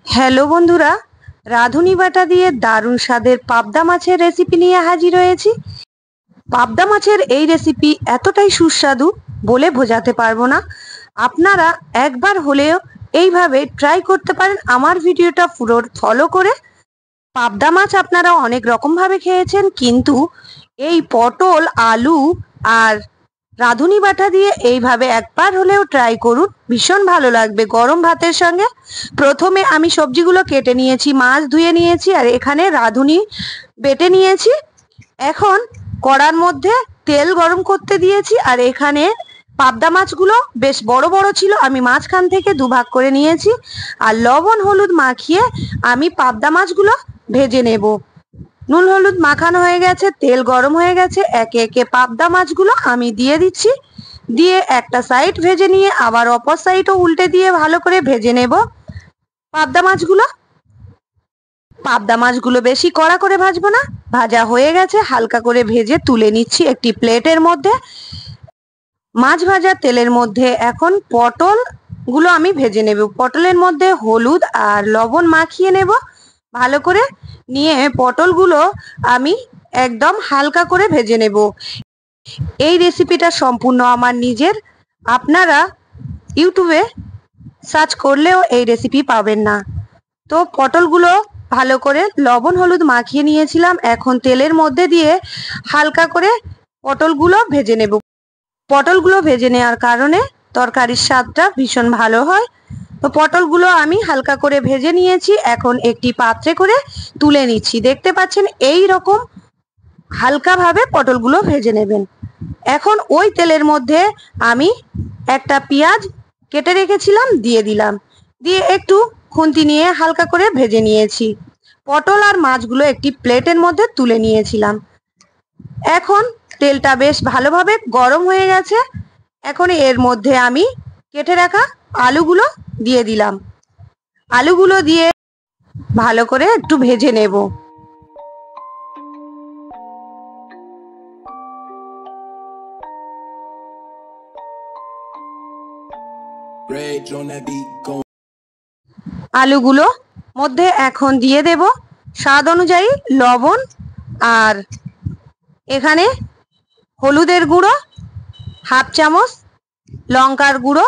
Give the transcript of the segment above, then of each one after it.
Hello বন্ধুরা, রাঁধুনি বাটা দিয়ে দারুণ স্বাদের পাবদা মাছের রেসিপি নিয়ে হাজির হয়েছি। পাবদা মাছের এই রেসিপি এতটাই সুস্বাদু বলে বোঝাতে পারবো না। আপনারা একবার হলেও এইভাবে ট্রাই করতে পারেন আমার ভিডিওটা পুরো ফলো করে। পাবদা মাছ আপনারা অনেক রকম ভাবে খেয়েছেন, কিন্তু এই পটল, আলু আর রাঁধুনি বাটা দিয়ে এইভাবে একবার হলেও ট্রাই করুন, ভীষণ ভালো লাগবে গরম ভাতের সঙ্গে। প্রথমে আমি সবজিগুলো কেটে নিয়েছি, মাছ ধুয়ে নিয়েছি, আর এখানে রাঁধুনি বেটে নিয়েছি। এখন কড়ার মধ্যে তেল গরম করতে দিয়েছি, আর এখানে পাবদা মাছগুলো বেশ বড় বড় ছিল, আমি মাঝখান থেকে দুভাগ করে নিয়েছি। আর লবণ হলুদ মাখিয়ে আমি পাবদা মাছগুলো ভেজে নেব। নুন হলুদ মাখানো হয়ে গেছে, তেল গরম হয়ে গেছে, একে একে পাবদা মাছগুলো আমি দিয়ে দিচ্ছি। দিয়ে একটা সাইড ভেজে নিয়ে আবার অপর সাইডও উল্টে দিয়ে ভালো করে ভেজে নেব পাবদা মাছগুলো। পাবদা মাছগুলো বেশি কড়া করে ভাজবো না, ভাজা হয়ে গেছে, হালকা করে ভেজে তুলে নিচ্ছি একটি প্লেটের মধ্যে। মাছ ভাজা তেলের মধ্যে এখন পটল গুলো আমি ভেজে নেব। পটলের মধ্যে হলুদ আর লবণ মাখিয়ে নেব ভালো করে। নিয়ে পটলগুলো আমি একদম হালকা করে ভেজে নেব। এই রেসিপিটা সম্পূর্ণ আমার নিজের, আপনারা ইউটিউবে সার্চ করলেও এই রেসিপি পাবেন না। তো পটলগুলো ভালো করে লবণ হলুদ মাখিয়ে নিয়েছিলাম, এখন তেলের মধ্যে দিয়ে হালকা করে পটলগুলো ভেজে নেব। পটলগুলো ভেজে নেওয়ার কারণে তরকারির স্বাদটা ভীষণ ভালো হয়। তো পটলগুলো আমি হালকা করে ভেজে নিয়েছি, এখন একটি পাত্রে করে তুলে নিচ্ছি। দেখতে পাচ্ছেন এই রকম হালকাভাবে পটলগুলো ভেজে নেবেন। এখন ওই তেলের মধ্যে আমি একটা পেঁয়াজ কেটে রেখেছিলাম দিয়ে দিলাম, দিয়ে একটু খুন্তি নিয়ে হালকা করে ভেজে নিয়েছি। পটল আর মাছগুলো একটি প্লেটের মধ্যে তুলে নিয়েছিলাম। এখন তেলটা বেশ ভালোভাবে গরম হয়ে গেছে, এখন এর মধ্যে আমি কেটে রাখা আলুগুলো দিয়ে দিলাম। আলুগুলো দিয়ে ভালো করে একটু ভেজে নেব। আলুগুলো মধ্যে এখন দিয়ে দেব স্বাদ অনুযায়ী লবণ, আর এখানে হলুদের গুঁড়ো হাফ চামচ, লঙ্কার গুঁড়ো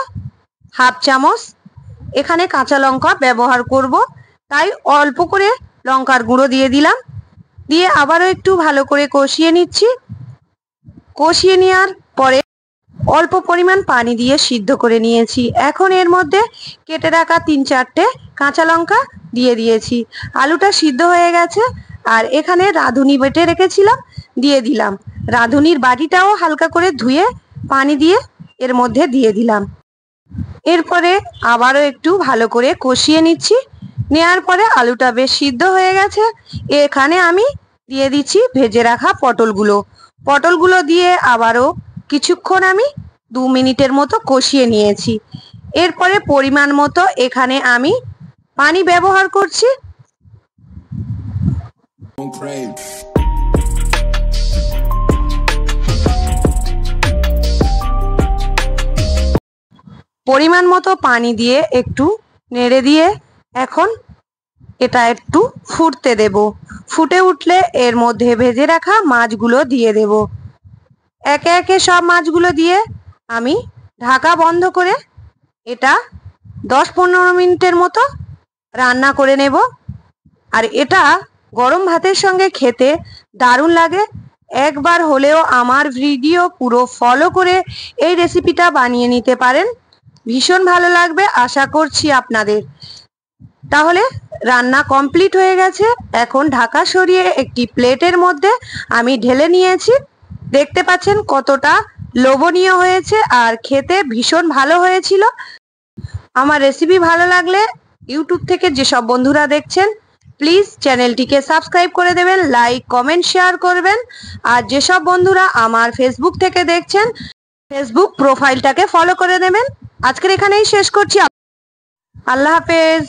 হাফ চামচ। এখানে কাঁচা লঙ্কা ব্যবহার করব, তাই অল্প করে লঙ্কার গুঁড়ো দিয়ে দিলাম। দিয়ে আবারও একটু ভালো করে কষিয়ে নিচ্ছি। কষিয়ে নেওয়ার পরে অল্প পরিমাণ পানি দিয়ে সিদ্ধ করে নিয়েছি। এখন এর মধ্যে কেটে রাখা 3-4টে কাঁচা লঙ্কা দিয়ে দিয়েছি। আলুটা সিদ্ধ হয়ে গেছে, আর এখানে রাঁধুনি বেটে রেখেছিলাম দিয়ে দিলাম। রাঁধুনির বাটিটাও হালকা করে ধুয়ে পানি দিয়ে এর মধ্যে দিয়ে দিলাম। এরপরে আবারও একটু ভালো করে কষিয়ে নিচ্ছি। নেওয়ার পরে আলুটা বেশ সিদ্ধ হয়ে গেছে, এখানে আমি দিয়ে দিচ্ছি ভেজে রাখা পটলগুলো। পটলগুলো দিয়ে আবারও কিছুক্ষণ আমি 2 মিনিটের মতো কষিয়ে নিয়েছি। এরপরে পরিমাণ মতো এখানে আমি পানি ব্যবহার করছি। পরিমাণ মতো পানি দিয়ে একটু নেড়ে দিয়ে এখন এটা একটু ফুটতে দেব। ফুটে উঠলে এর মধ্যে ভেজে রাখা মাছগুলো দিয়ে দেব। একে একে সব মাছগুলো দিয়ে আমি ঢাকা বন্ধ করে এটা 10-15 মিনিটের মতো রান্না করে নেব। আর এটা গরম ভাতের সঙ্গে খেতে দারুণ লাগে। একবার হলেও আমার ভিডিও পুরো ফলো করে এই রেসিপিটা বানিয়ে নিতে পারেন, ভীষণ ভালো লাগবে আশা করছি আপনাদের। তাহলে রান্না কমপ্লিট হয়ে গেছে, এখন ঢাকা সরিয়ে একটি প্লেটের মধ্যে আমি ঢেলে নিয়েছি। দেখতে পাচ্ছেন কতটা লোভনীয় হয়েছে, আর খেতে ভীষণ ভালো হয়েছিল। আমার রেসিপি ভালো লাগলে ইউটিউব থেকে যেসব বন্ধুরা দেখছেন প্লিজ চ্যানেলটিকে সাবস্ক্রাইব করে দেবেন, লাইক কমেন্ট শেয়ার করবেন। আর যেসব বন্ধুরা আমার ফেসবুক থেকে দেখছেন ফেসবুক প্রোফাইলটাকে ফলো করে নেবেন। আজকের এখানেই শেষ করছি। আল্লাহ হাফেজ।